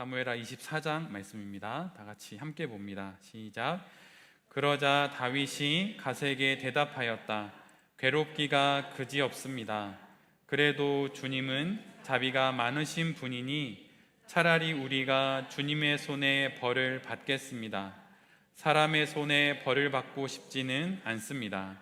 사무엘하 24장 말씀입니다. 다 같이 함께 봅니다. 시작. 그러자 다윗이 갓에게 대답하였다. 괴롭기가 그지없습니다. 그래도 주님은 자비가 많으신 분이니 차라리 우리가 주님의 손에 벌을 받겠습니다. 사람의 손에 벌을 받고 싶지는 않습니다.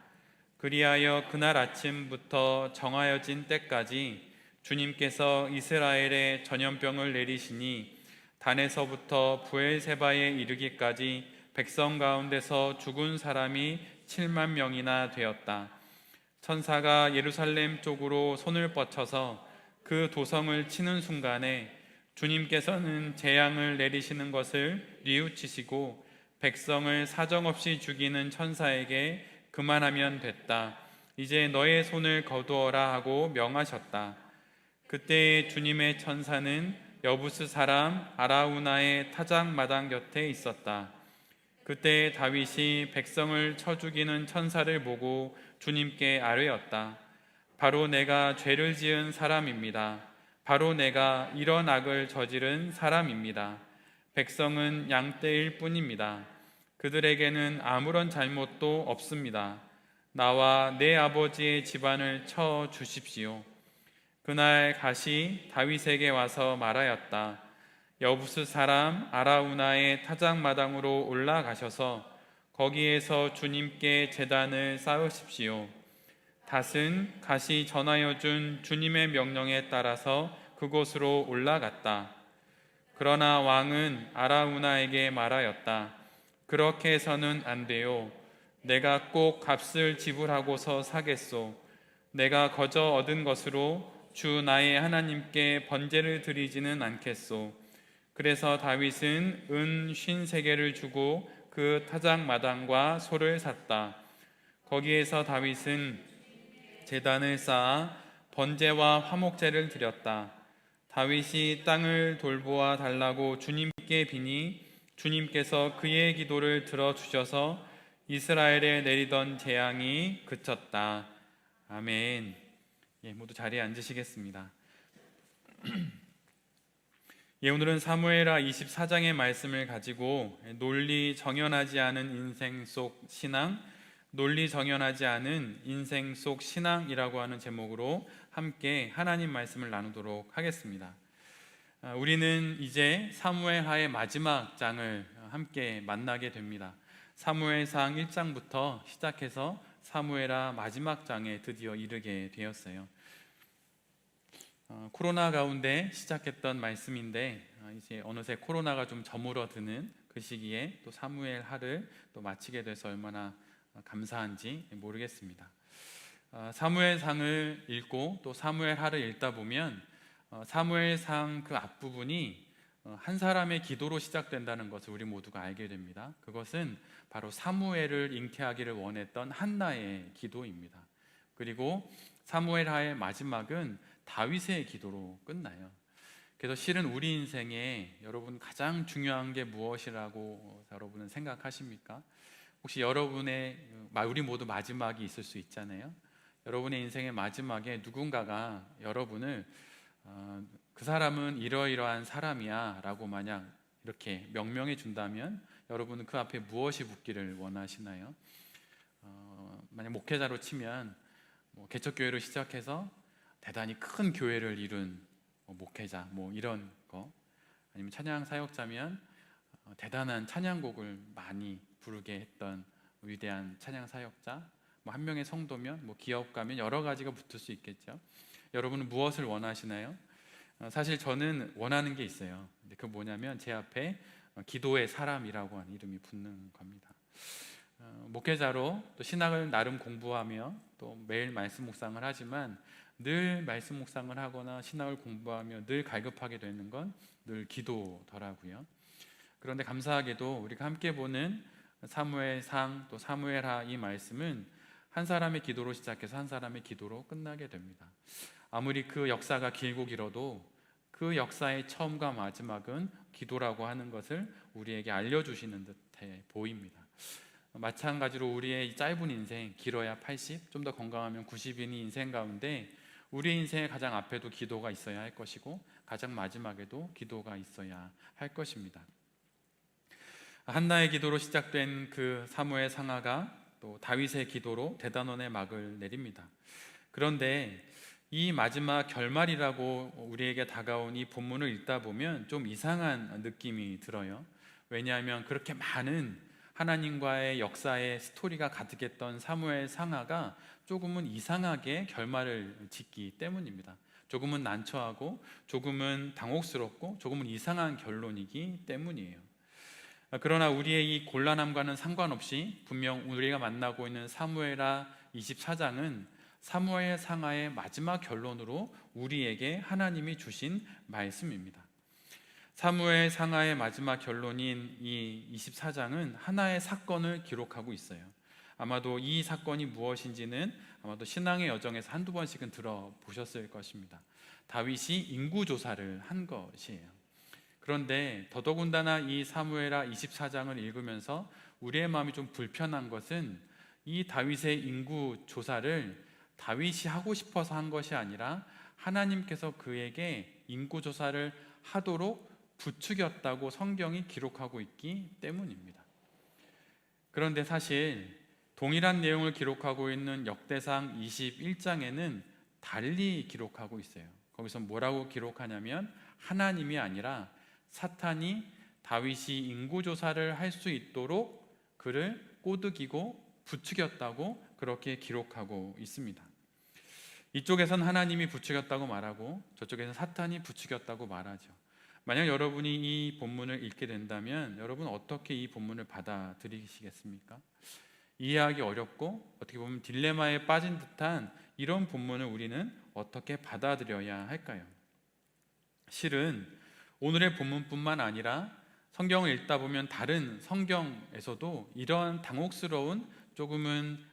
그리하여 그날 아침부터 정하여진 때까지 주님께서 이스라엘에 전염병을 내리시니 단에서부터 부엘세바에 이르기까지 백성 가운데서 죽은 사람이 7만 명이나 되었다. 천사가 예루살렘 쪽으로 손을 뻗쳐서 그 도성을 치는 순간에 주님께서는 재앙을 내리시는 것을 뉘우치시고 백성을 사정없이 죽이는 천사에게 그만하면 됐다. 이제 너의 손을 거두어라 하고 명하셨다. 그때 주님의 천사는 여부스 사람 아라우나의 타작마당 곁에 있었다. 그때 다윗이 백성을 쳐 죽이는 천사를 보고 주님께 아뢰었다. 바로 내가 죄를 지은 사람입니다. 바로 내가 이런 악을 저지른 사람입니다. 백성은 양떼일 뿐입니다. 그들에게는 아무런 잘못도 없습니다. 나와 내 아버지의 집안을 쳐 주십시오. 그날 갓이 다윗에게 와서 말하였다. 여부스 사람 아라우나의 타작마당으로 올라가셔서 거기에서 주님께 제단을 쌓으십시오. 닷은 갓이 전하여 준 주님의 명령에 따라서 그곳으로 올라갔다. 그러나 왕은 아라우나에게 말하였다. 그렇게 해서는 안 돼요. 내가 꼭 값을 지불하고서 사겠소. 내가 거저 얻은 것으로 주 나의 하나님께 번제를 드리지는 않겠소. 그래서 다윗은 은 53개를 주고 그 타작마당과 소를 샀다. 거기에서 다윗은 제단을 쌓아 번제와 화목제를 드렸다. 다윗이 땅을 돌보아 달라고 주님께 비니 주님께서 그의 기도를 들어주셔서 이스라엘에 내리던 재앙이 그쳤다. 아멘. 모두 자리에 앉으시겠습니다. 오늘은 사무엘하 24장의 말씀을 가지고 논리 정연하지 않은 인생 속 신앙, 논리 정연하지 않은 인생 속 신앙이라고 하는 제목으로 함께 하나님 말씀을 나누도록 하겠습니다. 우리는 이제 사무엘하의 마지막 장을 함께 만나게 됩니다. 사무엘상 1장부터 시작해서 사무엘하 마지막 장에 드디어 이르게 되었어요. 코로나 가운데 시작했던 말씀인데 이제 어느새 코로나가 좀 저물어드는 그 시기에 또 사무엘하를 또 마치게 돼서 얼마나 감사한지 모르겠습니다. 사무엘상을 읽고 또 사무엘하를 읽다 보면 사무엘상 그 앞부분이 한 사람의 기도로 시작된다는 것을 우리 모두가 알게 됩니다. 그것은 바로 사무엘을 잉태하기를 원했던 한나의 기도입니다. 그리고 사무엘하의 마지막은 다윗의 기도로 끝나요. 그래서 실은 우리 인생에 여러분 가장 중요한 게 무엇이라고 여러분은 생각하십니까? 혹시 여러분의 우리 모두 마지막이 있을 수 있잖아요. 여러분의 인생의 마지막에 누군가가 여러분을 그 사람은 이러이러한 사람이야 라고 만약 이렇게 명명해 준다면 여러분은 그 앞에 무엇이 붙기를 원하시나요? 만약 목회자로 치면 개척교회로 시작해서 대단히 큰 교회를 이룬 목회자 이런 거, 아니면 찬양 사역자면 대단한 찬양곡을 많이 부르게 했던 위대한 찬양 사역자, 한 명의 성도면 기업가면 여러 가지가 붙을 수 있겠죠. 여러분은 무엇을 원하시나요? 사실 저는 원하는 게 있어요. 근데 그 뭐냐면 제 앞에 기도의 사람이라고 하는 이름이 붙는 겁니다. 목회자로 또 신학을 나름 공부하며 또 매일 말씀 묵상을 하지만 늘 말씀 묵상을 하거나 신학을 공부하며 늘 갈급하게 되는 건 늘 기도더라고요. 그런데 감사하게도 우리가 함께 보는 사무엘상 또 사무엘하 이 말씀은 한 사람의 기도로 시작해서 한 사람의 기도로 끝나게 됩니다. 아무리 그 역사가 길고 길어도 그 역사의 처음과 마지막은 기도라고 하는 것을 우리에게 알려주시는 듯해 보입니다. 마찬가지로 우리의 짧은 인생, 길어야 80, 좀 더 건강하면 90인이 인생 가운데 우리 인생의 가장 앞에도 기도가 있어야 할 것이고 가장 마지막에도 기도가 있어야 할 것입니다. 한나의 기도로 시작된 그 사무엘 상하가 또 다윗의 기도로 대단원의 막을 내립니다. 그런데 이 마지막 결말이라고 우리에게 다가온 이 본문을 읽다 보면 좀 이상한 느낌이 들어요. 왜냐하면 그렇게 많은 하나님과의 역사의 스토리가 가득했던 사무엘 상하가 조금은 이상하게 결말을 짓기 때문입니다. 조금은 난처하고 조금은 당혹스럽고 조금은 이상한 결론이기 때문이에요. 그러나 우리의 이 곤란함과는 상관없이 분명 우리가 만나고 있는 사무엘하 24장은 사무엘 상하의 마지막 결론으로 우리에게 하나님이 주신 말씀입니다. 사무엘 상하의 마지막 결론인 이 24장은 하나의 사건을 기록하고 있어요. 아마도 이 사건이 무엇인지는 아마도 신앙의 여정에서 한두 번씩은 들어보셨을 것입니다. 다윗이 인구조사를 한 것이에요. 그런데 더더군다나 이 사무엘하 24장을 읽으면서 우리의 마음이 좀 불편한 것은 이 다윗의 인구조사를 다윗이 하고 싶어서 한 것이 아니라 하나님께서 그에게 인구조사를 하도록 부추겼다고 성경이 기록하고 있기 때문입니다. 그런데 사실 동일한 내용을 기록하고 있는 역대상 21장에는 달리 기록하고 있어요. 거기서 뭐라고 기록하냐면 하나님이 아니라 사탄이 다윗이 인구조사를 할 수 있도록 그를 꼬드기고 부추겼다고 그렇게 기록하고 있습니다. 이쪽에선 하나님이 부추겼다고 말하고 저쪽에선 사탄이 부추겼다고 말하죠. 만약 여러분이 이 본문을 읽게 된다면 여러분 어떻게 이 본문을 받아들이시겠습니까? 이해하기 어렵고 어떻게 보면 딜레마에 빠진 듯한 이런 본문을 우리는 어떻게 받아들여야 할까요? 실은 오늘의 본문뿐만 아니라 성경을 읽다 보면 다른 성경에서도 이런 당혹스러운 조금은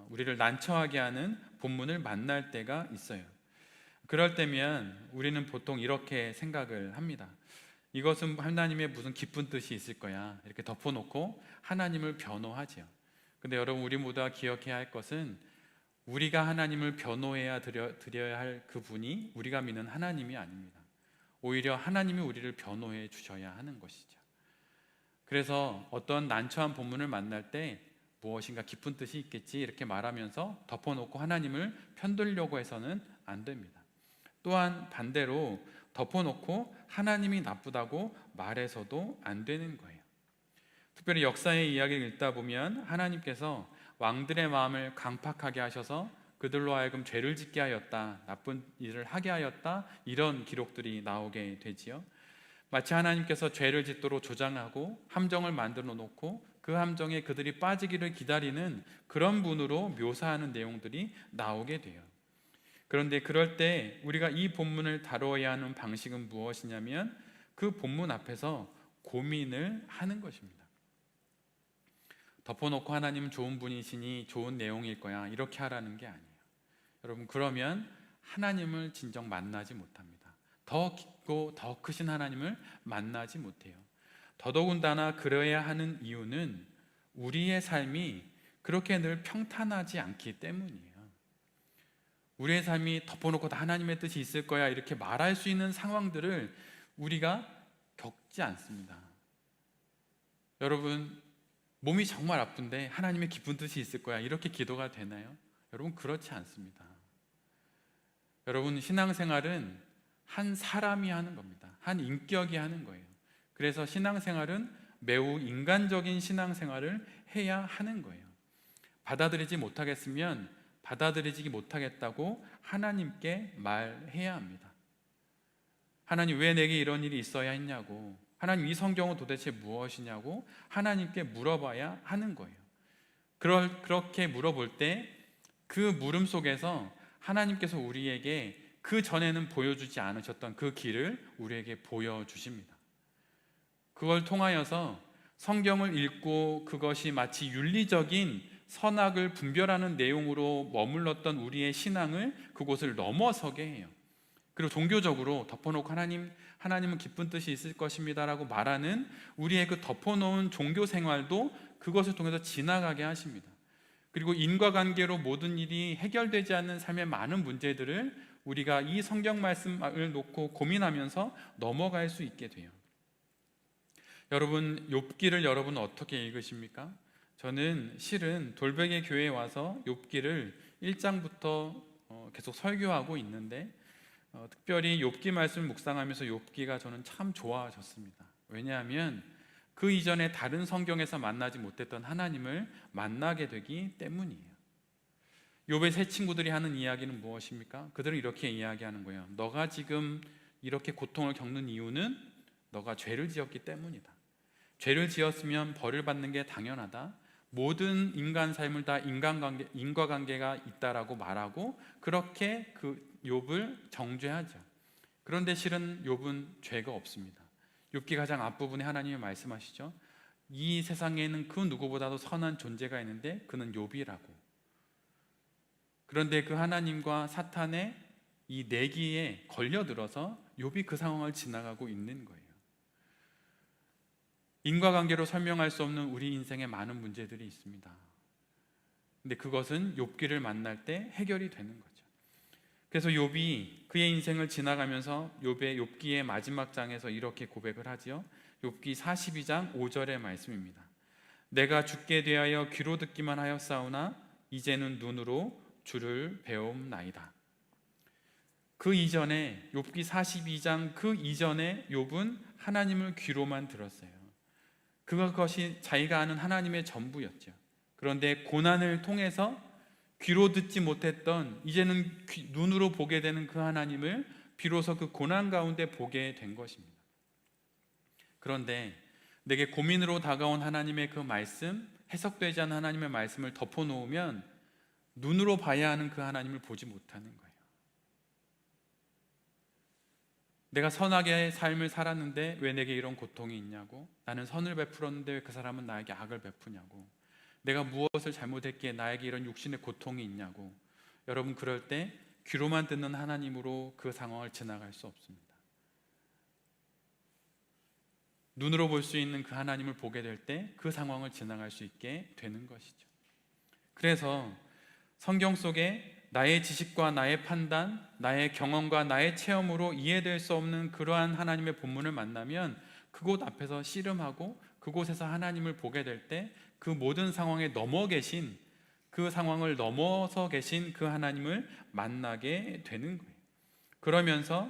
우리를 난처하게 하는 본문을 만날 때가 있어요. 그럴 때면 우리는 보통 이렇게 생각을 합니다. 이것은 하나님의 무슨 깊은 뜻이 있을 거야 이렇게 덮어놓고 하나님을 변호하지요. 근데 여러분 우리 모두가 기억해야 할 것은 우리가 하나님을 변호해야 드려야 할 그분이 우리가 믿는 하나님이 아닙니다. 오히려 하나님이 우리를 변호해 주셔야 하는 것이죠. 그래서 어떤 난처한 본문을 만날 때 무엇인가 깊은 뜻이 있겠지 이렇게 말하면서 덮어놓고 하나님을 편들려고 해서는 안 됩니다. 또한 반대로 덮어놓고 하나님이 나쁘다고 말해서도 안 되는 거예요. 특별히 역사의 이야기를 읽다 보면 하나님께서 왕들의 마음을 강팍하게 하셔서 그들로 하여금 죄를 짓게 하였다, 나쁜 일을 하게 하였다, 이런 기록들이 나오게 되지요. 마치 하나님께서 죄를 짓도록 조장하고 함정을 만들어 놓고 그 함정에 그들이 빠지기를 기다리는 그런 분으로 묘사하는 내용들이 나오게 돼요. 그런데 그럴 때 우리가 이 본문을 다뤄야 하는 방식은 무엇이냐면 그 본문 앞에서 고민을 하는 것입니다. 덮어놓고 하나님은 좋은 분이시니 좋은 내용일 거야 이렇게 하라는 게 아니에요. 여러분 그러면 하나님을 진정 만나지 못합니다. 더 깊고 더 크신 하나님을 만나지 못해요. 더더군다나 그래야 하는 이유는 우리의 삶이 그렇게 늘 평탄하지 않기 때문이에요. 우리의 삶이 덮어놓고 다 하나님의 뜻이 있을 거야 이렇게 말할 수 있는 상황들을 우리가 겪지 않습니다. 여러분 몸이 정말 아픈데 하나님의 깊은 뜻이 있을 거야 이렇게 기도가 되나요? 여러분 그렇지 않습니다. 여러분 신앙생활은 한 사람이 하는 겁니다. 한 인격이 하는 거예요. 그래서 신앙생활은 매우 인간적인 신앙생활을 해야 하는 거예요. 받아들이지 못하겠으면 받아들이지 못하겠다고 하나님께 말해야 합니다. 하나님 왜 내게 이런 일이 있어야 했냐고, 하나님 이 성경은 도대체 무엇이냐고 하나님께 물어봐야 하는 거예요. 그렇게 물어볼 때 그 물음 속에서 하나님께서 우리에게 그 전에는 보여주지 않으셨던 그 길을 우리에게 보여주십니다. 그걸 통하여서 성경을 읽고 그것이 마치 윤리적인 선악을 분별하는 내용으로 머물렀던 우리의 신앙을 그곳을 넘어서게 해요. 그리고 종교적으로 덮어놓고 하나님은 기쁜 뜻이 있을 것입니다 라고 말하는 우리의 그 덮어놓은 종교 생활도 그것을 통해서 지나가게 하십니다. 그리고 인과관계로 모든 일이 해결되지 않는 삶의 많은 문제들을 우리가 이 성경 말씀을 놓고 고민하면서 넘어갈 수 있게 돼요. 여러분, 욥기를 여러분은 어떻게 읽으십니까? 저는 실은 돌베개 교회에 와서 욥기를 1장부터 계속 설교하고 있는데 특별히 욥기 말씀을 묵상하면서 욥기가 저는 참 좋아졌습니다. 왜냐하면 그 이전에 다른 성경에서 만나지 못했던 하나님을 만나게 되기 때문이에요. 욥의 세 친구들이 하는 이야기는 무엇입니까? 그들은 이렇게 이야기하는 거예요. 너가 지금 이렇게 고통을 겪는 이유는 너가 죄를 지었기 때문이다. 죄를 지었으면 벌을 받는 게 당연하다. 모든 인간 삶을 다 인과관계가 있다라고 말하고 그렇게 그 욥을 정죄하죠. 그런데 실은 욥은 죄가 없습니다. 욥기 가장 앞부분에 하나님이 말씀하시죠. 이 세상에는 그 누구보다도 선한 존재가 있는데 그는 욥이라고. 그런데 그 하나님과 사탄의 이 내기에 걸려들어서 욥이 그 상황을 지나가고 있는 거예요. 인과관계로 설명할 수 없는 우리 인생에 많은 문제들이 있습니다. 근데 그것은 욥기를 만날 때 해결이 되는 거죠. 그래서 욥이 그의 인생을 지나가면서 욥기의 마지막 장에서 이렇게 고백을 하지요. 욥기 42장 5절의 말씀입니다. 내가 죽게 대하여 귀로 듣기만 하였사오나 이제는 눈으로 주를 배움나이다. 그 이전에 욥기 42장 그 이전에 욥은 하나님을 귀로만 들었어요. 그것이 자기가 아는 하나님의 전부였죠. 그런데 고난을 통해서 귀로 듣지 못했던 이제는 눈으로 보게 되는 그 하나님을 비로소 그 고난 가운데 보게 된 것입니다. 그런데 내게 고민으로 다가온 하나님의 그 말씀, 해석되지 않은 하나님의 말씀을 덮어놓으면 눈으로 봐야 하는 그 하나님을 보지 못하는 거예요. 내가 선하게 삶을 살았는데 왜 내게 이런 고통이 있냐고, 나는 선을 베풀었는데 왜 그 사람은 나에게 악을 베푸냐고, 내가 무엇을 잘못했기에 나에게 이런 육신의 고통이 있냐고. 여러분, 그럴 때 귀로만 듣는 하나님으로 그 상황을 지나갈 수 없습니다. 눈으로 볼 수 있는 그 하나님을 보게 될 때 그 상황을 지나갈 수 있게 되는 것이죠. 그래서 성경 속에 나의 지식과 나의 판단, 나의 경험과 나의 체험으로 이해될 수 없는 그러한 하나님의 본문을 만나면 그곳 앞에서 씨름하고 그곳에서 하나님을 보게 될 때 그 모든 상황에 넘어 계신, 그 상황을 넘어서 계신 그 하나님을 만나게 되는 거예요. 그러면서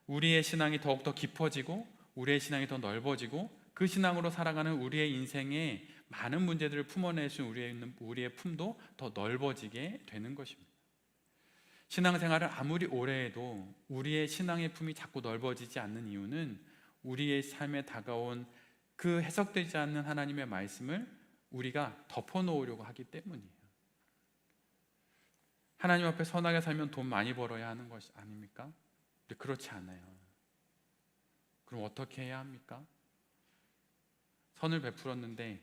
우리의 신앙이 더욱더 깊어지고 우리의 신앙이 더 넓어지고 그 신앙으로 살아가는 우리의 인생에 많은 문제들을 품어낼 수 있는 우리의 품도 더 넓어지게 되는 것입니다. 신앙생활을 아무리 오래 해도 우리의 신앙의 품이 자꾸 넓어지지 않는 이유는 우리의 삶에 다가온 그 해석되지 않는 하나님의 말씀을 우리가 덮어놓으려고 하기 때문이에요. 하나님 앞에 선하게 살면 돈 많이 벌어야 하는 것이 아닙니까? 근데 그렇지 않아요. 그럼 어떻게 해야 합니까? 선을 베풀었는데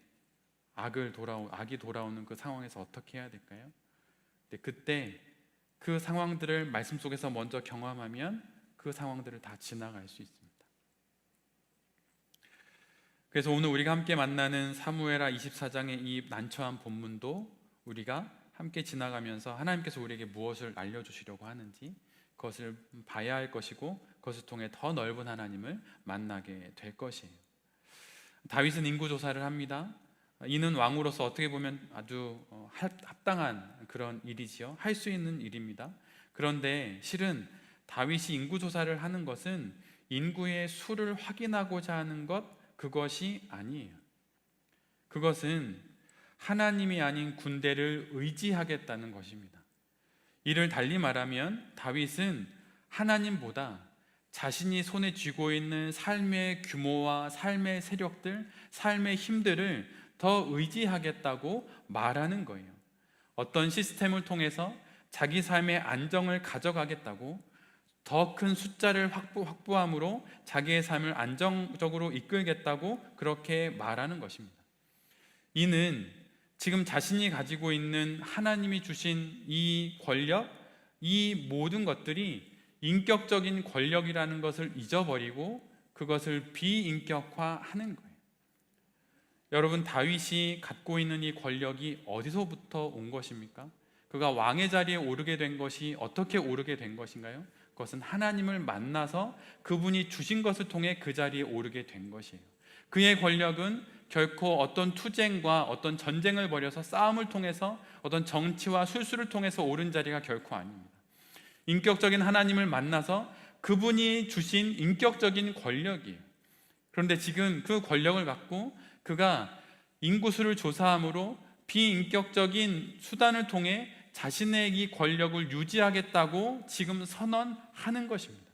악이 돌아오는 그 상황에서 어떻게 해야 될까요? 근데 그때 그 상황들을 말씀 속에서 먼저 경험하면 그 상황들을 다 지나갈 수 있습니다. 그래서 오늘 우리가 함께 만나는 사무엘하 24장의 이 난처한 본문도 우리가 함께 지나가면서 하나님께서 우리에게 무엇을 알려주시려고 하는지 그것을 봐야 할 것이고 그것을 통해 더 넓은 하나님을 만나게 될 것이에요. 다윗은 인구조사를 합니다. 이는 왕으로서 어떻게 보면 아주 합당한 그런 일이지요. 할 수 있는 일입니다. 그런데 실은 다윗이 인구조사를 하는 것은 인구의 수를 확인하고자 하는 것, 그것이 아니에요. 그것은 하나님이 아닌 군대를 의지하겠다는 것입니다. 이를 달리 말하면 다윗은 하나님보다 자신이 손에 쥐고 있는 삶의 규모와 삶의 세력들, 삶의 힘들을 더 의지하겠다고 말하는 거예요. 어떤 시스템을 통해서 자기 삶의 안정을 가져가겠다고, 더 큰 숫자를 확보함으로 자기의 삶을 안정적으로 이끌겠다고 그렇게 말하는 것입니다. 이는 지금 자신이 가지고 있는 하나님이 주신 이 권력, 이 모든 것들이 인격적인 권력이라는 것을 잊어버리고 그것을 비인격화하는 거예요. 여러분, 다윗이 갖고 있는 이 권력이 어디서부터 온 것입니까? 그가 왕의 자리에 오르게 된 것이 어떻게 오르게 된 것인가요? 그것은 하나님을 만나서 그분이 주신 것을 통해 그 자리에 오르게 된 것이에요. 그의 권력은 결코 어떤 투쟁과 어떤 전쟁을 벌여서 싸움을 통해서 어떤 정치와 술수를 통해서 오른 자리가 결코 아닙니다. 인격적인 하나님을 만나서 그분이 주신 인격적인 권력이에요. 그런데 지금 그 권력을 갖고 그가 인구수를 조사함으로 비인격적인 수단을 통해 자신의 이 권력을 유지하겠다고 지금 선언하는 것입니다.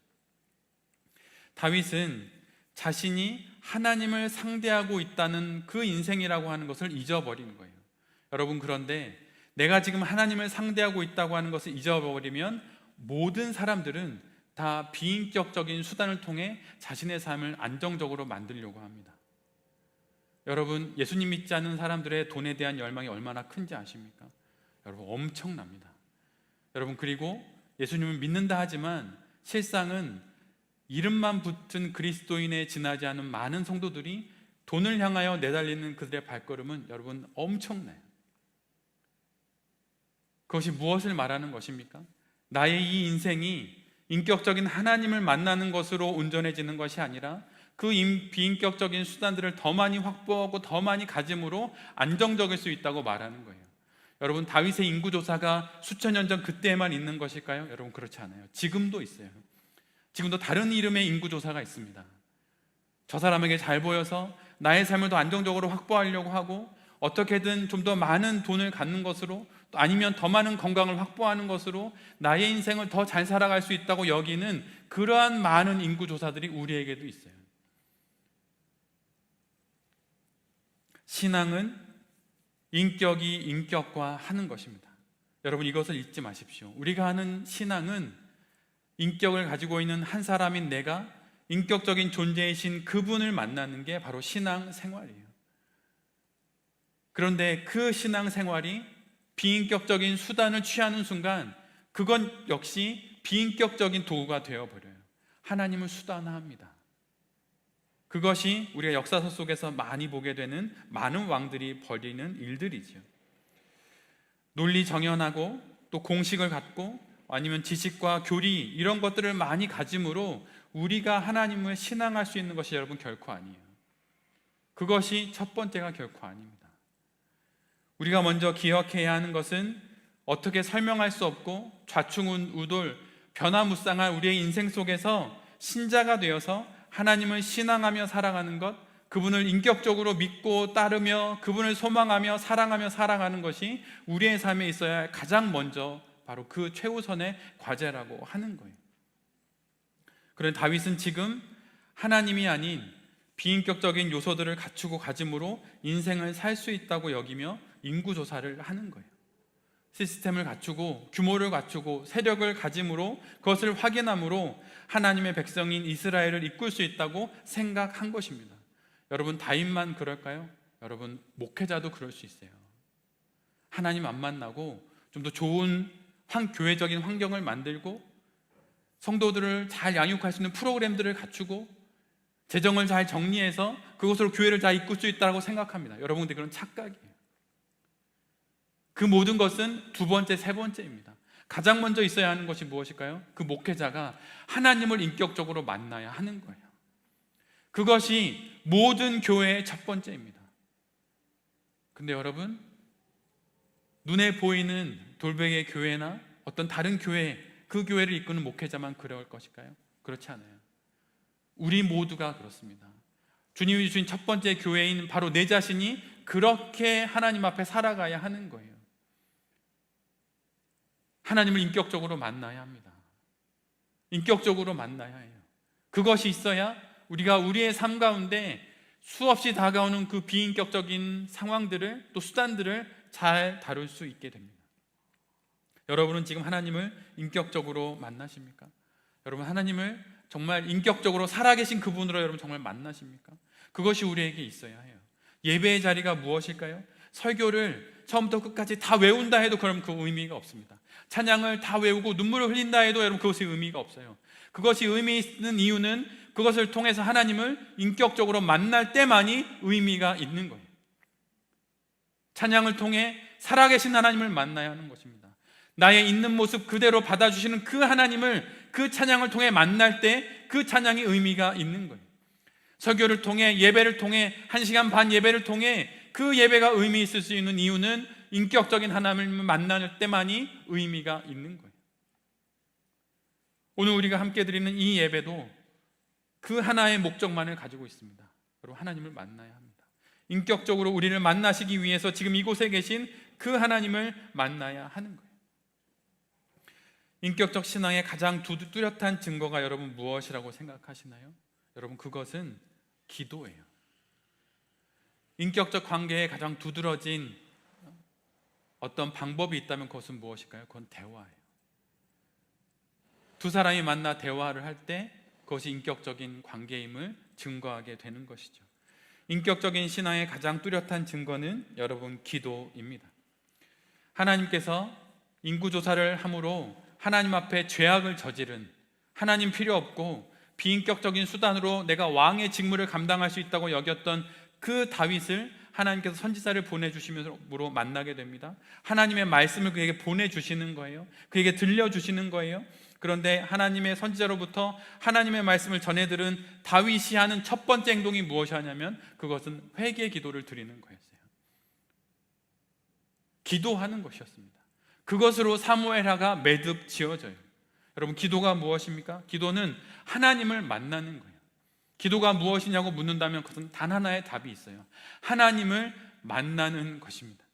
다윗은 자신이 하나님을 상대하고 있다는 그 인생이라고 하는 것을 잊어버리는 거예요. 여러분, 그런데 내가 지금 하나님을 상대하고 있다고 하는 것을 잊어버리면 모든 사람들은 다 비인격적인 수단을 통해 자신의 삶을 안정적으로 만들려고 합니다. 여러분, 예수님 믿지 않는 사람들의 돈에 대한 열망이 얼마나 큰지 아십니까? 여러분, 엄청납니다. 여러분, 그리고 예수님을 믿는다 하지만 실상은 이름만 붙은 그리스도인에 지나지 않은 많은 성도들이 돈을 향하여 내달리는 그들의 발걸음은 여러분 엄청나요. 그것이 무엇을 말하는 것입니까? 나의 이 인생이 인격적인 하나님을 만나는 것으로 온전해지는 것이 아니라 그 비인격적인 수단들을 더 많이 확보하고 더 많이 가짐으로 안정적일 수 있다고 말하는 거예요. 여러분, 다윗의 인구조사가 수천 년 전 그때에만 있는 것일까요? 여러분, 그렇지 않아요. 지금도 있어요. 지금도 다른 이름의 인구조사가 있습니다. 저 사람에게 잘 보여서 나의 삶을 더 안정적으로 확보하려고 하고 어떻게든 좀 더 많은 돈을 갖는 것으로, 또 아니면 더 많은 건강을 확보하는 것으로 나의 인생을 더 잘 살아갈 수 있다고 여기는 그러한 많은 인구조사들이 우리에게도 있어요. 신앙은 인격이 인격화하는 것입니다. 여러분, 이것을 잊지 마십시오. 우리가 하는 신앙은 인격을 가지고 있는 한 사람인 내가 인격적인 존재이신 그분을 만나는 게 바로 신앙 생활이에요. 그런데 그 신앙 생활이 비인격적인 수단을 취하는 순간 그건 역시 비인격적인 도구가 되어버려요. 하나님을 수단화합니다. 그것이 우리가 역사서 속에서 많이 보게 되는 많은 왕들이 벌이는 일들이죠. 논리 정연하고 또 공식을 갖고 아니면 지식과 교리 이런 것들을 많이 가짐으로 우리가 하나님을 신앙할 수 있는 것이 여러분 결코 아니에요. 그것이 첫 번째가 결코 아닙니다. 우리가 먼저 기억해야 하는 것은 어떻게 설명할 수 없고 좌충우돌 변화무쌍한 우리의 인생 속에서 신자가 되어서 하나님을 신앙하며 살아가는 것, 그분을 인격적으로 믿고 따르며 그분을 소망하며 사랑하며 살아가는 것이 우리의 삶에 있어야 할 가장 먼저 바로 그 최우선의 과제라고 하는 거예요. 그런데 다윗은 지금 하나님이 아닌 비인격적인 요소들을 갖추고 가짐으로 인생을 살 수 있다고 여기며 인구조사를 하는 거예요. 시스템을 갖추고 규모를 갖추고 세력을 가짐으로 그것을 확인함으로 하나님의 백성인 이스라엘을 이끌 수 있다고 생각한 것입니다. 여러분, 다윗만 그럴까요? 여러분, 목회자도 그럴 수 있어요. 하나님 안 만나고 좀 더 좋은 교회적인 환경을 만들고 성도들을 잘 양육할 수 있는 프로그램들을 갖추고 재정을 잘 정리해서 그것으로 교회를 잘 이끌 수 있다고 생각합니다. 여러분들, 그런 착각이에요. 그 모든 것은 두 번째, 세 번째입니다. 가장 먼저 있어야 하는 것이 무엇일까요? 그 목회자가 하나님을 인격적으로 만나야 하는 거예요. 그것이 모든 교회의 첫 번째입니다. 근데 여러분, 눈에 보이는 돌베개 교회나 어떤 다른 교회, 그 교회를 이끄는 목회자만 그럴 것일까요? 그렇지 않아요. 우리 모두가 그렇습니다. 주님이 주신 첫 번째 교회인 바로 내 자신이 그렇게 하나님 앞에 살아가야 하는 거예요. 하나님을 인격적으로 만나야 합니다. 인격적으로 만나야 해요. 그것이 있어야 우리가 우리의 삶 가운데 수없이 다가오는 그 비인격적인 상황들을 또 수단들을 잘 다룰 수 있게 됩니다. 여러분은 지금 하나님을 인격적으로 만나십니까? 여러분, 하나님을 정말 인격적으로 살아계신 그분으로 여러분 정말 만나십니까? 그것이 우리에게 있어야 해요. 예배의 자리가 무엇일까요? 설교를 처음부터 끝까지 다 외운다 해도 그럼 그 의미가 없습니다. 찬양을 다 외우고 눈물을 흘린다 해도 여러분 그것이 의미가 없어요. 그것이 의미 있는 이유는 그것을 통해서 하나님을 인격적으로 만날 때만이 의미가 있는 거예요. 찬양을 통해 살아계신 하나님을 만나야 하는 것입니다. 나의 있는 모습 그대로 받아주시는 그 하나님을 그 찬양을 통해 만날 때 그 찬양이 의미가 있는 거예요. 설교를 통해, 예배를 통해, 1시간 반 예배를 통해 그 예배가 의미 있을 수 있는 이유는 인격적인 하나님을 만날 때만이 의미가 있는 거예요. 오늘 우리가 함께 드리는 이 예배도 그 하나의 목적만을 가지고 있습니다. 바로 하나님을 만나야 합니다. 인격적으로 우리를 만나시기 위해서 지금 이곳에 계신 그 하나님을 만나야 하는 거예요. 인격적 신앙의 가장 뚜렷한 증거가 여러분 무엇이라고 생각하시나요? 여러분, 그것은 기도예요. 인격적 관계에 가장 두드러진 어떤 방법이 있다면 그것은 무엇일까요? 그건 대화예요. 두 사람이 만나 대화를 할 때 그것이 인격적인 관계임을 증거하게 되는 것이죠. 인격적인 신앙의 가장 뚜렷한 증거는 여러분 기도입니다. 하나님께서 인구조사를 함으로 하나님 앞에 죄악을 저지른, 하나님 필요 없고 비인격적인 수단으로 내가 왕의 직무를 감당할 수 있다고 여겼던 그 다윗을 하나님께서 선지자를 보내주심으로 만나게 됩니다. 하나님의 말씀을 그에게 보내주시는 거예요. 그에게 들려주시는 거예요. 그런데 하나님의 선지자로부터 하나님의 말씀을 전해 들은 다윗이 하는 첫 번째 행동이 무엇이냐면 그것은 회개 기도를 드리는 거였어요. 기도하는 것이었습니다. 그것으로 사무엘하가 매듭 지어져요. 여러분, 기도가 무엇입니까? 기도는 하나님을 만나는 거예요. 기도가 무엇이냐고 묻는다면 그것은 단 하나의 답이 있어요. 하나님을 만나는 것입니다.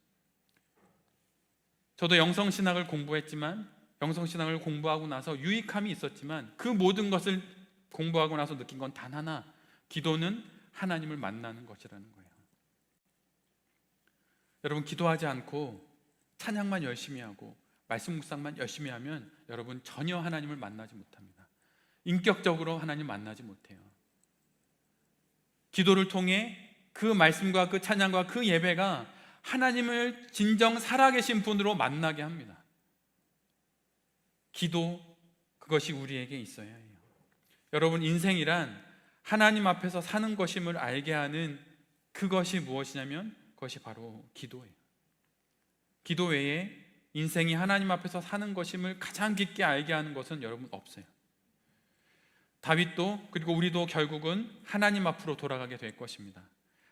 저도 영성신학을 공부했지만, 영성신학을 공부하고 나서 유익함이 있었지만 그 모든 것을 공부하고 나서 느낀 건 단 하나, 기도는 하나님을 만나는 것이라는 거예요. 여러분, 기도하지 않고 찬양만 열심히 하고 말씀 묵상만 열심히 하면 여러분 전혀 하나님을 만나지 못합니다. 인격적으로 하나님 만나지 못해요. 기도를 통해 그 말씀과 그 찬양과 그 예배가 하나님을 진정 살아계신 분으로 만나게 합니다. 기도, 그것이 우리에게 있어야 해요. 여러분, 인생이란 하나님 앞에서 사는 것임을 알게 하는 그것이 무엇이냐면 그것이 바로 기도예요. 기도 외에 인생이 하나님 앞에서 사는 것임을 가장 깊게 알게 하는 것은 여러분 없어요. 다윗도, 그리고 우리도 결국은 하나님 앞으로 돌아가게 될 것입니다.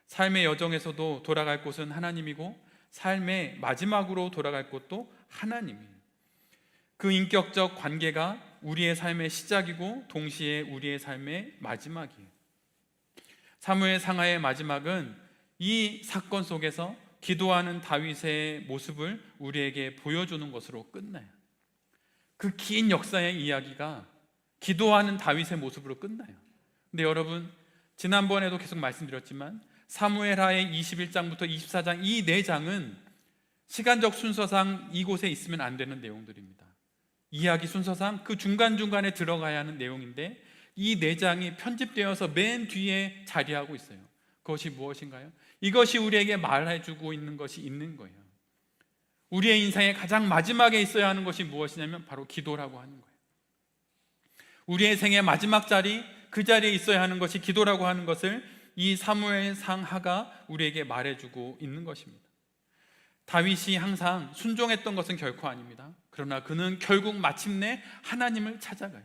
삶의 여정에서도 돌아갈 곳은 하나님이고 삶의 마지막으로 돌아갈 곳도 하나님이에요. 그 인격적 관계가 우리의 삶의 시작이고 동시에 우리의 삶의 마지막이에요. 사무엘 상하의 마지막은 이 사건 속에서 기도하는 다윗의 모습을 우리에게 보여주는 것으로 끝나요. 그 긴 역사의 이야기가 기도하는 다윗의 모습으로 끝나요. 근데 여러분, 지난번에도 계속 말씀드렸지만 사무엘하의 21장부터 24장 이 4장은 시간적 순서상 이곳에 있으면 안 되는 내용들입니다. 이야기 순서상 그 중간중간에 들어가야 하는 내용인데 이 4장이 편집되어서 맨 뒤에 자리하고 있어요. 그것이 무엇인가요? 이것이 우리에게 말해주고 있는 것이 있는 거예요. 우리의 인생의 가장 마지막에 있어야 하는 것이 무엇이냐면 바로 기도라고 하는 거예요. 우리의 생의 마지막 자리, 그 자리에 있어야 하는 것이 기도라고 하는 것을 이 사무엘상 하가 우리에게 말해주고 있는 것입니다. 다윗이 항상 순종했던 것은 결코 아닙니다. 그러나 그는 결국 마침내 하나님을 찾아가요.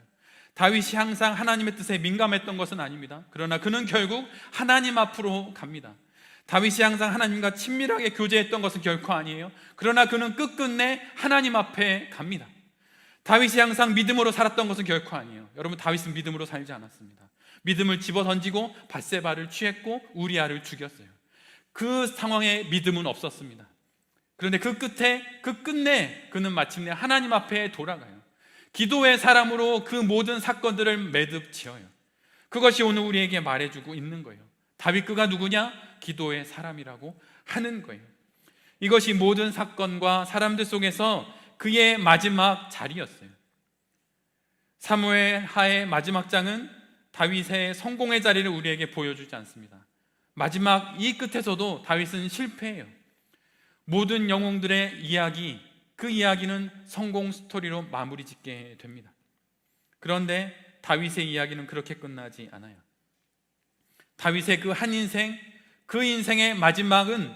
다윗이 항상 하나님의 뜻에 민감했던 것은 아닙니다. 그러나 그는 결국 하나님 앞으로 갑니다. 다윗이 항상 하나님과 친밀하게 교제했던 것은 결코 아니에요. 그러나 그는 끝끝내 하나님 앞에 갑니다. 다윗이 항상 믿음으로 살았던 것은 결코 아니에요. 여러분, 다윗은 믿음으로 살지 않았습니다. 믿음을 집어던지고 밧세바를 취했고 우리아를 죽였어요. 그 상황에 믿음은 없었습니다. 그런데 그 끝내 그는 마침내 하나님 앞에 돌아가요. 기도의 사람으로 그 모든 사건들을 매듭 지어요. 그것이 오늘 우리에게 말해주고 있는 거예요. 다윗 그가 누구냐? 기도의 사람이라고 하는 거예요. 이것이 모든 사건과 사람들 속에서 그의 마지막 자리였어요. 사무엘 하의 마지막 장은 다윗의 성공의 자리를 우리에게 보여주지 않습니다. 마지막 이 끝에서도 다윗은 실패해요. 모든 영웅들의 이야기, 그 이야기는 성공 스토리로 마무리 짓게 됩니다. 그런데 다윗의 이야기는 그렇게 끝나지 않아요. 다윗의 그 한 인생, 그 인생의 마지막은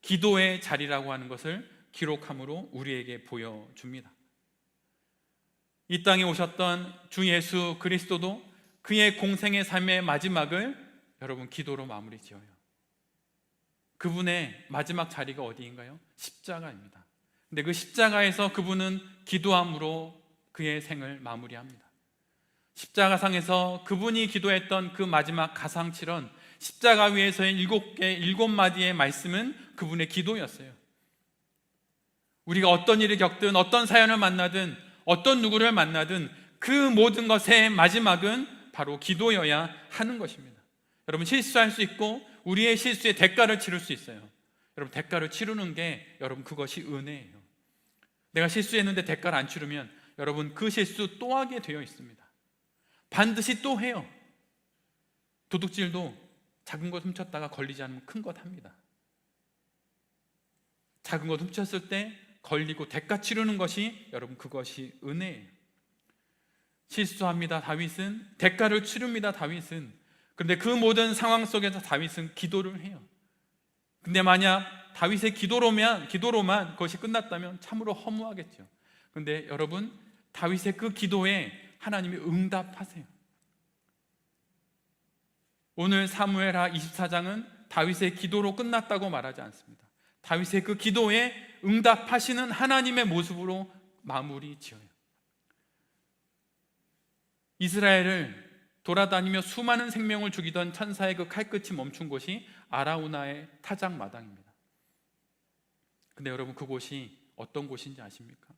기도의 자리라고 하는 것을 기록함으로 우리에게 보여줍니다. 이 땅에 오셨던 주 예수 그리스도도 그의 공생의 삶의 마지막을 여러분 기도로 마무리 지어요. 그분의 마지막 자리가 어디인가요? 십자가입니다. 근데 그 십자가에서 그분은 기도함으로 그의 생을 마무리합니다. 십자가상에서 그분이 기도했던 그 마지막 가상칠언, 십자가 위에서의 7개, 7마디의 말씀은 그분의 기도였어요. 우리가 어떤 일을 겪든 어떤 사연을 만나든 어떤 누구를 만나든 그 모든 것의 마지막은 바로 기도여야 하는 것입니다. 여러분, 실수할 수 있고 우리의 실수의 대가를 치를 수 있어요. 여러분, 대가를 치르는 게 여러분 그것이 은혜예요. 내가 실수했는데 대가를 안 치르면 여러분 그 실수 또 하게 되어 있습니다. 반드시 또 해요. 도둑질도 작은 것 훔쳤다가 걸리지 않으면 큰 것 합니다. 작은 것 훔쳤을 때 걸리고 대가 치르는 것이 여러분 그것이 은혜예요. 실수합니다. 다윗은 대가를 치릅니다. 다윗은. 그런데 그 모든 상황 속에서 다윗은 기도를 해요. 근데 만약 다윗의 기도로만 그것이 끝났다면 참으로 허무하겠죠. 그런데 여러분, 다윗의 그 기도에 하나님이 응답하세요. 오늘 사무엘하 24장은 다윗의 기도로 끝났다고 말하지 않습니다. 다윗의 그 기도에 응답하시는 하나님의 모습으로 마무리 지어요. 이스라엘을 돌아다니며 수많은 생명을 죽이던 천사의 그 칼끝이 멈춘 곳이 아라우나의 타작마당입니다. 근데 여러분, 그곳이 어떤 곳인지 아십니까?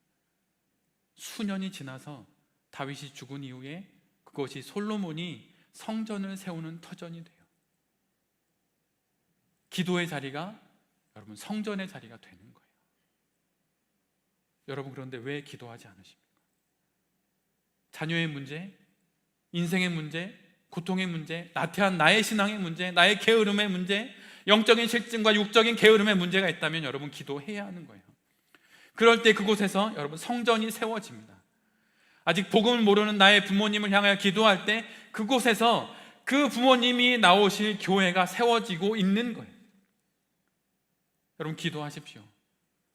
수년이 지나서 다윗이 죽은 이후에 그것이 솔로몬이 성전을 세우는 터전이 돼요. 기도의 자리가 여러분 성전의 자리가 되는 거예요. 여러분, 그런데 왜 기도하지 않으십니까? 자녀의 문제, 인생의 문제, 고통의 문제, 나태한 나의 신앙의 문제, 나의 게으름의 문제, 영적인 실증과 육적인 게으름의 문제가 있다면 여러분 기도해야 하는 거예요. 그럴 때 그곳에서 여러분 성전이 세워집니다. 아직 복음을 모르는 나의 부모님을 향하여 기도할 때 그곳에서 그 부모님이 나오실 교회가 세워지고 있는 거예요. 여러분, 기도하십시오.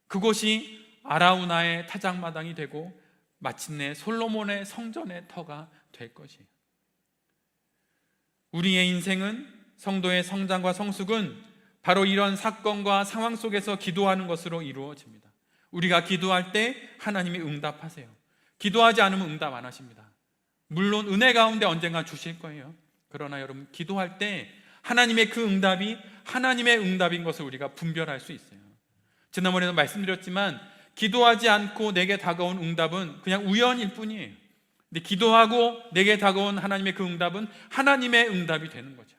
그곳이 아라우나의 타작마당이 되고 마침내 솔로몬의 성전의 터가 될 것이에요. 우리의 인생은, 성도의 성장과 성숙은 바로 이런 사건과 상황 속에서 기도하는 것으로 이루어집니다. 우리가 기도할 때 하나님이 응답하세요. 기도하지 않으면 응답 안 하십니다. 물론 은혜 가운데 언젠가 주실 거예요. 그러나 여러분, 기도할 때 하나님의 그 응답이 하나님의 응답인 것을 우리가 분별할 수 있어요. 지난번에도 말씀드렸지만 기도하지 않고 내게 다가온 응답은 그냥 우연일 뿐이에요. 근데 기도하고 내게 다가온 하나님의 그 응답은 하나님의 응답이 되는 거죠.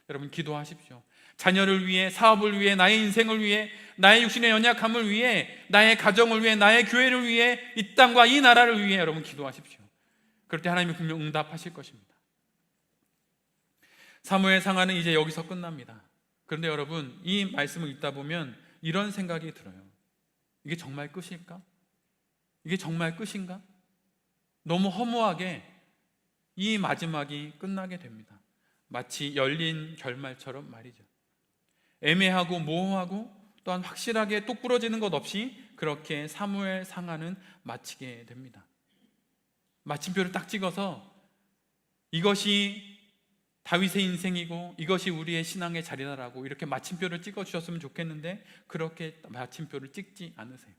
여러분, 기도하십시오. 자녀를 위해, 사업을 위해, 나의 인생을 위해, 나의 육신의 연약함을 위해, 나의 가정을 위해, 나의 교회를 위해, 이 땅과 이 나라를 위해 여러분 기도하십시오. 그럴 때 하나님이 분명 응답하실 것입니다. 사무엘 상하는 이제 여기서 끝납니다. 그런데 여러분, 이 말씀을 읽다 보면 이런 생각이 들어요. 이게 정말 끝일까? 이게 정말 끝인가? 너무 허무하게 이 마지막이 끝나게 됩니다. 마치 열린 결말처럼 말이죠. 애매하고 모호하고 또한 확실하게 똑 부러지는 것 없이 그렇게 사무엘 상하는 마치게 됩니다. 마침표를 딱 찍어서 이것이 다윗의 인생이고 이것이 우리의 신앙의 자리다라고 이렇게 마침표를 찍어주셨으면 좋겠는데 그렇게 마침표를 찍지 않으세요.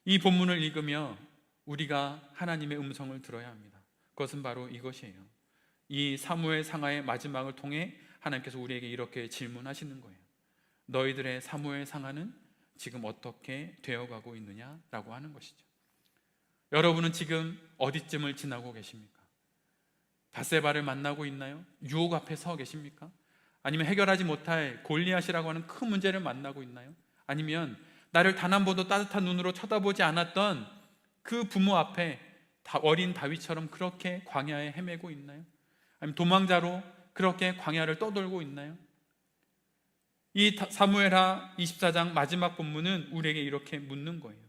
이 본문을 읽으며 우리가 하나님의 음성을 들어야 합니다. 그것은 바로 이것이에요. 이 사무엘 상하의 마지막을 통해 하나님께서 우리에게 이렇게 질문하시는 거예요. 너희들의 사무엘 상하는 지금 어떻게 되어가고 있느냐라고 하는 것이죠. 여러분은 지금 어디쯤을 지나고 계십니까? 밧세바를 만나고 있나요? 유혹 앞에 서 계십니까? 아니면 해결하지 못할 골리앗이라고 하는 큰 문제를 만나고 있나요? 아니면 나를 단 한 번도 따뜻한 눈으로 쳐다보지 않았던 그 부모 앞에 어린 다윗처럼 그렇게 광야에 헤매고 있나요? 아니면 도망자로 그렇게 광야를 떠돌고 있나요? 이 사무엘하 24장 마지막 본문은 우리에게 이렇게 묻는 거예요.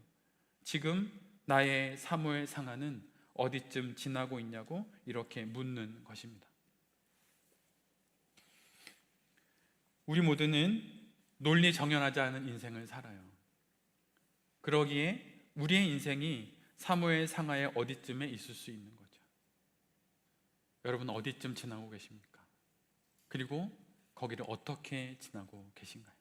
지금 나의 사무엘 상하는 어디쯤 지나고 있냐고 이렇게 묻는 것입니다. 우리 모두는 논리 정연하지 않은 인생을 살아요. 그러기에 우리의 인생이 사무엘 상하에 어디쯤에 있을 수 있는 거죠. 여러분 어디쯤 지나고 계십니까? 그리고 거기를 어떻게 지나고 계신가요?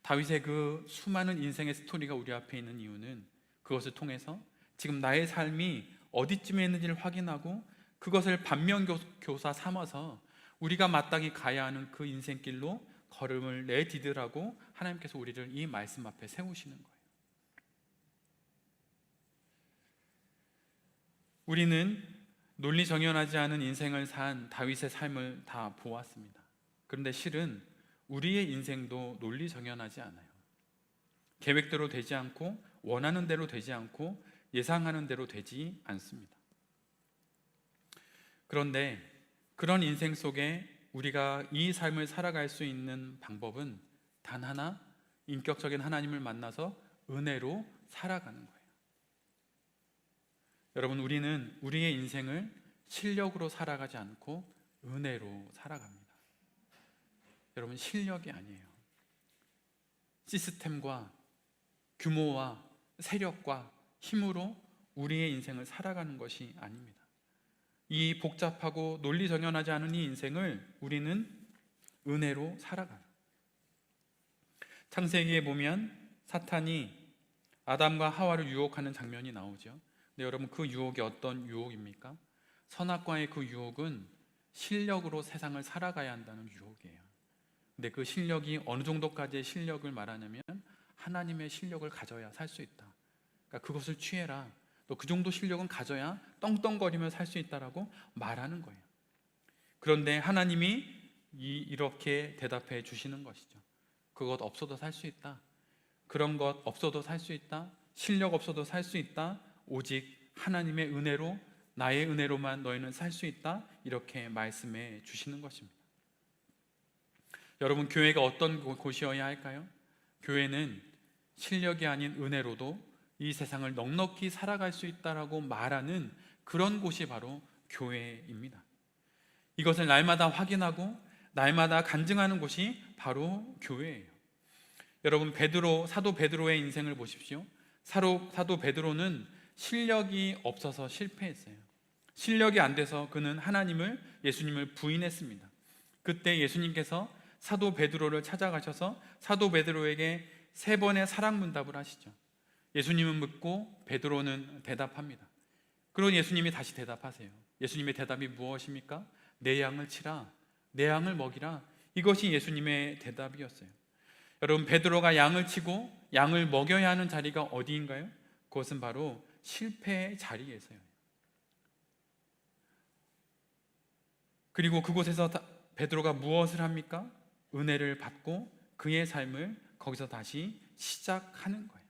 다윗의 그 수많은 인생의 스토리가 우리 앞에 있는 이유는 그것을 통해서 지금 나의 삶이 어디쯤에 있는지를 확인하고 그것을 반면교사 삼아서 우리가 마땅히 가야 하는 그 인생길로 걸음을 내디디라고 하나님께서 우리를 이 말씀 앞에 세우시는 거예요. 우리는 논리정연하지 않은 인생을 산 다윗의 삶을 다 보았습니다. 그런데 실은 우리의 인생도 논리정연하지 않아요. 계획대로 되지 않고 원하는 대로 되지 않고 예상하는 대로 되지 않습니다. 그런데 그런 인생 속에 우리가 이 삶을 살아갈 수 있는 방법은 단 하나, 인격적인 하나님을 만나서 은혜로 살아가는 거예요. 여러분, 우리는 우리의 인생을 실력으로 살아가지 않고 은혜로 살아갑니다. 여러분, 실력이 아니에요. 시스템과 규모와 세력과 힘으로 우리의 인생을 살아가는 것이 아닙니다. 이 복잡하고 논리정연하지 않은 이 인생을 우리는 은혜로 살아가요. 창세기에 보면 사탄이 아담과 하와를 유혹하는 장면이 나오죠. 근데 여러분, 그 유혹이 어떤 유혹입니까? 선악과의 그 유혹은 실력으로 세상을 살아가야 한다는 유혹이에요. 근데 그 실력이 어느 정도까지의 실력을 말하냐면 하나님의 실력을 가져야 살 수 있다. 그러니까 그것을 취해라. 또 그 정도 실력은 가져야 떵떵거리며 살 수 있다라고 말하는 거예요. 그런데 하나님이 이렇게 대답해 주시는 것이죠. 그것 없어도 살 수 있다. 그런 것 없어도 살 수 있다. 실력 없어도 살 수 있다. 오직 하나님의 은혜로, 나의 은혜로만 너희는 살 수 있다. 이렇게 말씀해 주시는 것입니다. 여러분, 교회가 어떤 곳이어야 할까요? 교회는 실력이 아닌 은혜로도 이 세상을 넉넉히 살아갈 수 있다라고 말하는 그런 곳이 바로 교회입니다. 이것을 날마다 확인하고 날마다 간증하는 곳이 바로 교회예요. 여러분, 사도 베드로의 인생을 보십시오. 사도 베드로는 실력이 없어서 실패했어요. 실력이 안 돼서 그는 예수님을 부인했습니다. 그때 예수님께서 사도 베드로를 찾아가셔서 사도 베드로에게 3번의 사랑문답을 하시죠. 예수님은 묻고 베드로는 대답합니다. 그리고 예수님이 다시 대답하세요. 예수님의 대답이 무엇입니까? 내 양을 치라, 내 양을 먹이라. 이것이 예수님의 대답이었어요. 여러분, 베드로가 양을 치고 양을 먹여야 하는 자리가 어디인가요? 그것은 바로 실패의 자리에서요. 그리고 그곳에서 베드로가 무엇을 합니까? 은혜를 받고 그의 삶을 거기서 다시 시작하는 거예요.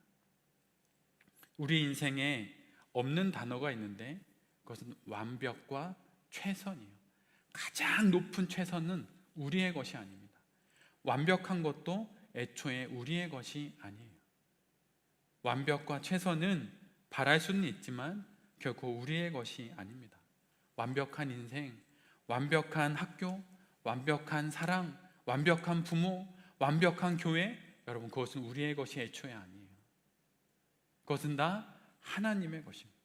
우리 인생에 없는 단어가 있는데 그것은 완벽과 최선이에요. 가장 높은 최선은 우리의 것이 아닙니다. 완벽한 것도 애초에 우리의 것이 아니에요. 완벽과 최선은 바랄 수는 있지만 결코 우리의 것이 아닙니다. 완벽한 인생, 완벽한 학교, 완벽한 사랑, 완벽한 부모, 완벽한 교회, 여러분, 그것은 우리의 것이 애초에 아니에요. 그것은 다 하나님의 것입니다.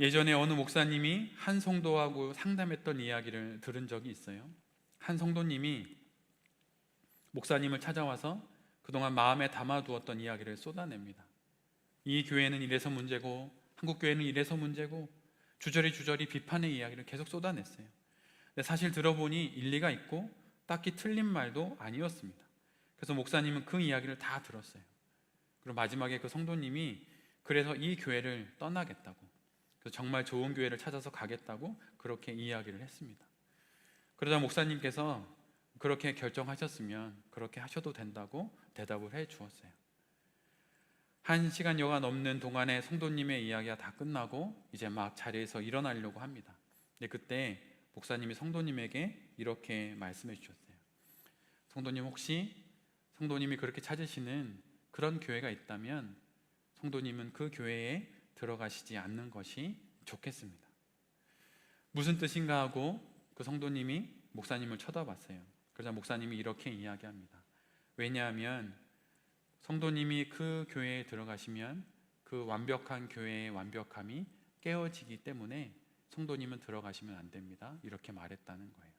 예전에 어느 목사님이 한 성도하고 상담했던 이야기를 들은 적이 있어요. 한 성도님이 목사님을 찾아와서 그동안 마음에 담아두었던 이야기를 쏟아냅니다. 이 교회는 이래서 문제고 한국 교회는 이래서 문제고 주저리 비판의 이야기를 계속 쏟아냈어요. 근데 사실 들어보니 일리가 있고 딱히 틀린 말도 아니었습니다. 그래서 목사님은 그 이야기를 다 들었어요. 그리고 마지막에 그 성도님이 그래서 이 교회를 떠나겠다고, 그래서 정말 좋은 교회를 찾아서 가겠다고 그렇게 이야기를 했습니다. 그러자 목사님께서 그렇게 결정하셨으면 그렇게 하셔도 된다고 대답을 해 주었어요. 1시간여가 넘는 동안에 성도님의 이야기가 다 끝나고 이제 막 자리에서 일어나려고 합니다. 근데 그때 목사님이 성도님에게 이렇게 말씀해 주셨어요. 성도님, 혹시 성도님이 그렇게 찾으시는 그런 교회가 있다면 성도님은 그 교회에 들어가시지 않는 것이 좋겠습니다. 무슨 뜻인가 하고 그 성도님이 목사님을 쳐다봤어요. 그러자 목사님이 이렇게 이야기합니다. 왜냐하면 성도님이 그 교회에 들어가시면 그 완벽한 교회의 완벽함이 깨어지기 때문에 성도님은 들어가시면 안 됩니다. 이렇게 말했다는 거예요.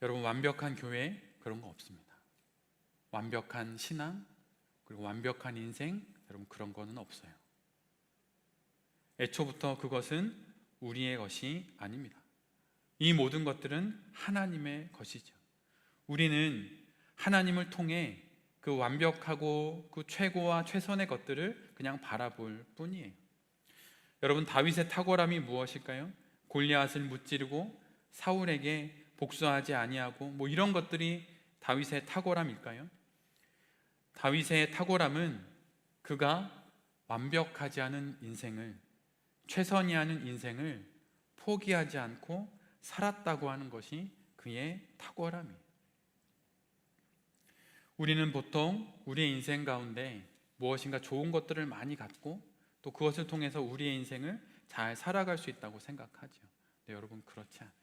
여러분, 완벽한 교회 그런 거 없습니다. 완벽한 신앙 그리고 완벽한 인생, 여러분 그런 거는 없어요. 애초부터 그것은 우리의 것이 아닙니다. 이 모든 것들은 하나님의 것이죠. 우리는 하나님을 통해 그 완벽하고 그 최고와 최선의 것들을 그냥 바라볼 뿐이에요. 여러분, 다윗의 탁월함이 무엇일까요? 골리앗을 무찌르고 사울에게 복수하지 아니하고 이런 것들이 다윗의 탁월함일까요? 다윗의 탁월함은 그가 완벽하지 않은 인생을, 최선이 아닌 인생을 포기하지 않고 살았다고 하는 것이 그의 탁월함이에요. 우리는 보통 우리의 인생 가운데 무엇인가 좋은 것들을 많이 갖고 또 그것을 통해서 우리의 인생을 잘 살아갈 수 있다고 생각하죠. 근데 여러분, 그렇지 않아요.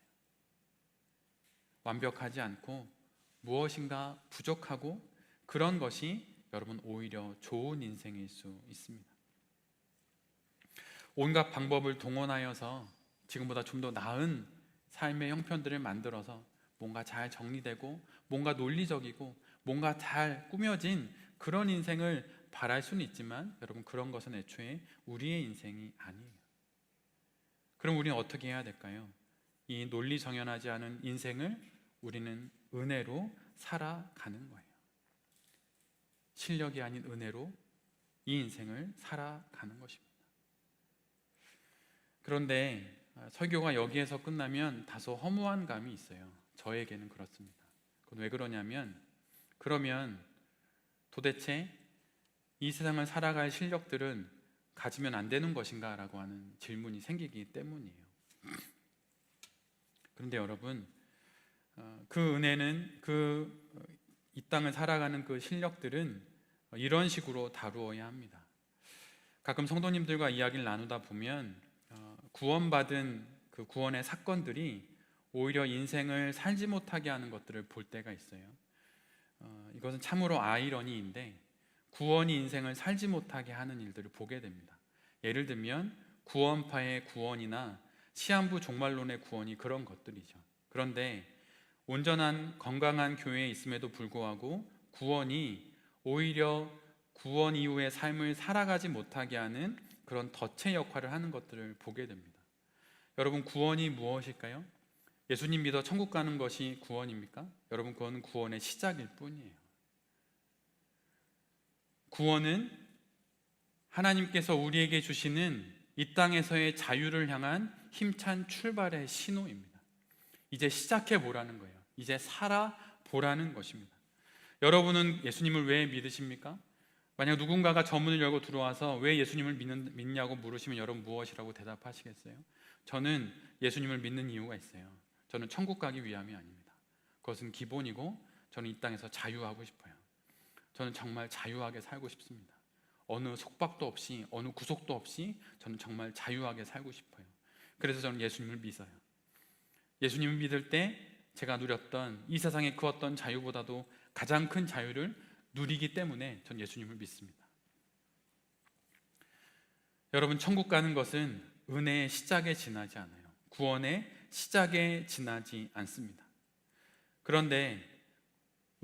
완벽하지 않고 무엇인가 부족하고 그런 것이 여러분 오히려 좋은 인생일 수 있습니다. 온갖 방법을 동원하여서 지금보다 좀 더 나은 삶의 형편들을 만들어서 뭔가 잘 정리되고 뭔가 논리적이고 뭔가 잘 꾸며진 그런 인생을 바랄 수는 있지만 여러분, 그런 것은 애초에 우리의 인생이 아니에요. 그럼 우리는 어떻게 해야 될까요? 이 논리정연하지 않은 인생을 우리는 은혜로 살아가는 거예요. 실력이 아닌 은혜로 이 인생을 살아가는 것입니다. 그런데 설교가 여기에서 끝나면 다소 허무한 감이 있어요. 저에게는 그렇습니다. 그건 왜 그러냐면, 그러면 도대체 이 세상을 살아갈 실력들은 가지면 안 되는 것인가? 라고 하는 질문이 생기기 때문이에요. 그런데 여러분, 그 은혜는 이 땅을 살아가는 그 실력들은 이런 식으로 다루어야 합니다. 가끔 성도님들과 이야기를 나누다 보면 구원받은 그 구원의 사건들이 오히려 인생을 살지 못하게 하는 것들을 볼 때가 있어요. 이것은 참으로 아이러니인데 구원이 인생을 살지 못하게 하는 일들을 보게 됩니다. 예를 들면 구원파의 구원이나 시한부 종말론의 구원이 그런 것들이죠. 그런데 온전한 건강한 교회에 있음에도 불구하고 구원이 오히려 구원 이후의 삶을 살아가지 못하게 하는 그런 덫의 역할을 하는 것들을 보게 됩니다. 여러분, 구원이 무엇일까요? 예수님 믿어 천국 가는 것이 구원입니까? 여러분, 그건 구원의 시작일 뿐이에요. 구원은 하나님께서 우리에게 주시는 이 땅에서의 자유를 향한 힘찬 출발의 신호입니다. 이제 시작해 보라는 거예요. 이제 살아보라는 것입니다. 여러분은 예수님을 왜 믿으십니까? 만약 누군가가 저문을 열고 들어와서 왜 예수님을 믿냐고 물으시면 여러분 무엇이라고 대답하시겠어요? 저는 예수님을 믿는 이유가 있어요. 저는 천국 가기 위함이 아닙니다. 그것은 기본이고 저는 이 땅에서 자유하고 싶어요. 저는 정말 자유하게 살고 싶습니다. 어느 속박도 없이 어느 구속도 없이 저는 정말 자유하게 살고 싶어요. 그래서 저는 예수님을 믿어요. 예수님을 믿을 때 제가 누렸던 이 세상의 그 어떤 자유보다도 가장 큰 자유를 누리기 때문에 전 예수님을 믿습니다. 여러분, 천국 가는 것은 은혜의 시작에 지나지 않아요. 구원의 시작에 지나지 않습니다. 그런데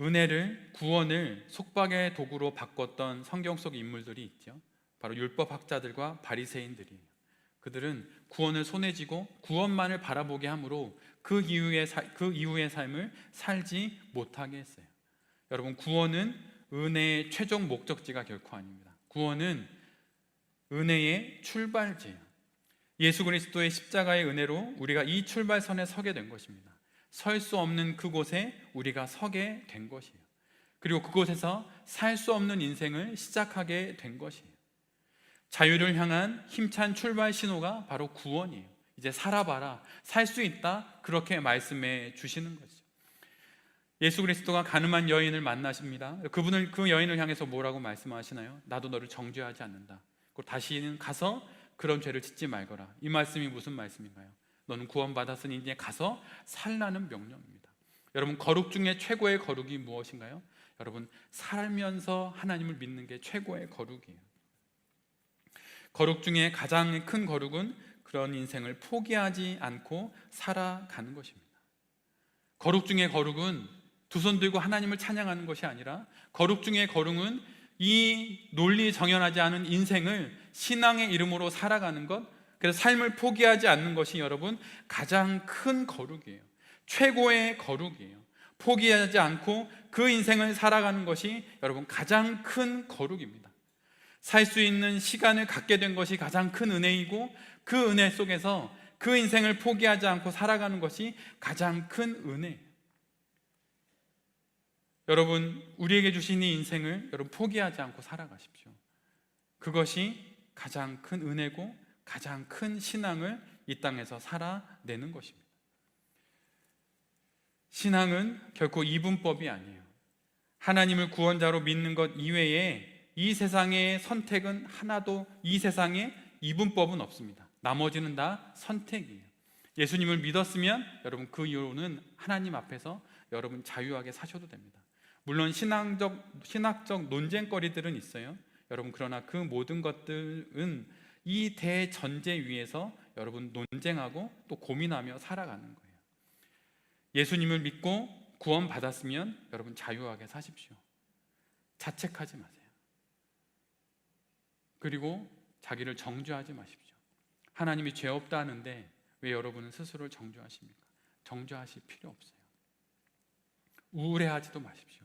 은혜를, 구원을 속박의 도구로 바꿨던 성경 속 인물들이 있죠. 바로 율법학자들과 바리새인들이에요. 그들은 구원을 손에 쥐고 구원만을 바라보게 함으로 그 이후의 삶을 살지 못하게 했어요. 여러분, 구원은 은혜의 최종 목적지가 결코 아닙니다. 구원은 은혜의 출발지예요. 예수 그리스도의 십자가의 은혜로 우리가 이 출발선에 서게 된 것입니다. 설 수 없는 그곳에 우리가 서게 된 것이에요. 그리고 그곳에서 살 수 없는 인생을 시작하게 된 것이에요. 자유를 향한 힘찬 출발 신호가 바로 구원이에요. 이제 살아봐라, 살 수 있다, 그렇게 말씀해 주시는 거죠. 예수 그리스도가 가늠한 여인을 만나십니다. 그 여인을 향해서 뭐라고 말씀하시나요? 나도 너를 정죄하지 않는다. 그리고 다시는 가서 그런 죄를 짓지 말거라. 이 말씀이 무슨 말씀인가요? 너는 구원받았으니 이제 가서 살라는 명령입니다. 여러분, 거룩 중에 최고의 거룩이 무엇인가요? 여러분, 살면서 하나님을 믿는 게 최고의 거룩이에요. 거룩 중에 가장 큰 거룩은 그런 인생을 포기하지 않고 살아가는 것입니다. 거룩 중에 거룩은 두 손 들고 하나님을 찬양하는 것이 아니라, 거룩 중에 거룩은 이 논리 정연하지 않은 인생을 신앙의 이름으로 살아가는 것, 그래서 삶을 포기하지 않는 것이 여러분 가장 큰 거룩이에요. 최고의 거룩이에요. 포기하지 않고 그 인생을 살아가는 것이 여러분 가장 큰 거룩입니다. 살 수 있는 시간을 갖게 된 것이 가장 큰 은혜이고, 그 은혜 속에서 그 인생을 포기하지 않고 살아가는 것이 가장 큰 은혜예요. 여러분, 우리에게 주신 이 인생을 여러분 포기하지 않고 살아가십시오. 그것이 가장 큰 은혜고 가장 큰 신앙을 이 땅에서 살아내는 것입니다. 신앙은 결코 이분법이 아니에요. 하나님을 구원자로 믿는 것 이외에 이 세상의 선택은 하나도, 이 세상에 이분법은 없습니다. 나머지는 다 선택이에요. 예수님을 믿었으면 여러분 그 이후로는 하나님 앞에서 여러분 자유하게 사셔도 됩니다. 물론 신학적 논쟁거리들은 있어요. 여러분, 그러나 그 모든 것들은 이 대전제 위에서 여러분 논쟁하고 또 고민하며 살아가는 거예요. 예수님을 믿고 구원받았으면 여러분 자유하게 사십시오. 자책하지 마세요. 그리고 자기를 정죄하지 마십시오. 하나님이 죄 없다 하는데 왜 여러분은 스스로를 정죄하십니까? 정죄하실 필요 없어요. 우울해하지도 마십시오.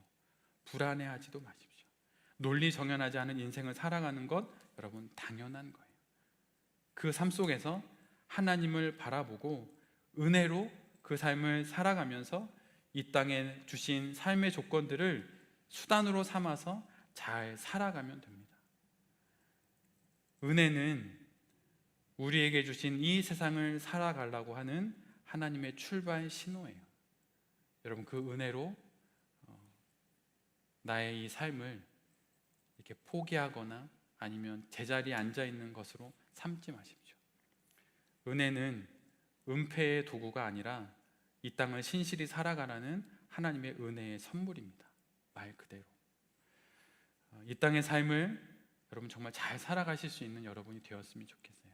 불안해하지도 마십시오. 논리 정연하지 않은 인생을 살아가는 것 여러분 당연한 거예요. 그 삶 속에서 하나님을 바라보고 은혜로 그 삶을 살아가면서 이 땅에 주신 삶의 조건들을 수단으로 삼아서 잘 살아가면 됩니다. 은혜는 우리에게 주신 이 세상을 살아가려고 하는 하나님의 출발 신호예요. 여러분, 그 은혜로 나의 이 삶을 이렇게 포기하거나 아니면 제자리에 앉아 있는 것으로 삼지 마십시오. 은혜는 은폐의 도구가 아니라 이 땅을 신실히 살아가라는 하나님의 은혜의 선물입니다. 말 그대로 이 땅의 삶을 여러분 정말 잘 살아가실 수 있는 여러분이 되었으면 좋겠어요.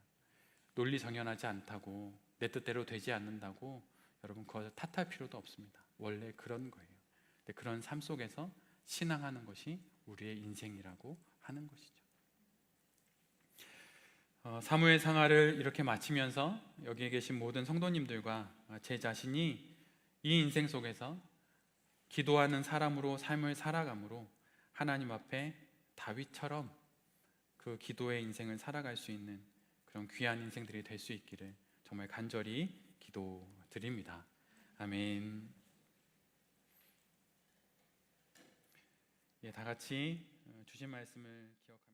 논리 정연하지 않다고, 내 뜻대로 되지 않는다고 여러분 그것을 탓할 필요도 없습니다. 원래 그런 거예요. 근데 그런 삶 속에서 신앙하는 것이 우리의 인생이라고 하는 것이죠. 사무엘 상하를 이렇게 마치면서 여기에 계신 모든 성도님들과 제 자신이 이 인생 속에서 기도하는 사람으로 삶을 살아감으로 하나님 앞에 다윗처럼 그 기도의 인생을 살아갈 수 있는 그런 귀한 인생들이 될 수 있기를 정말 간절히 기도드립니다. 아멘. 다 같이 주신 말씀을 기억하며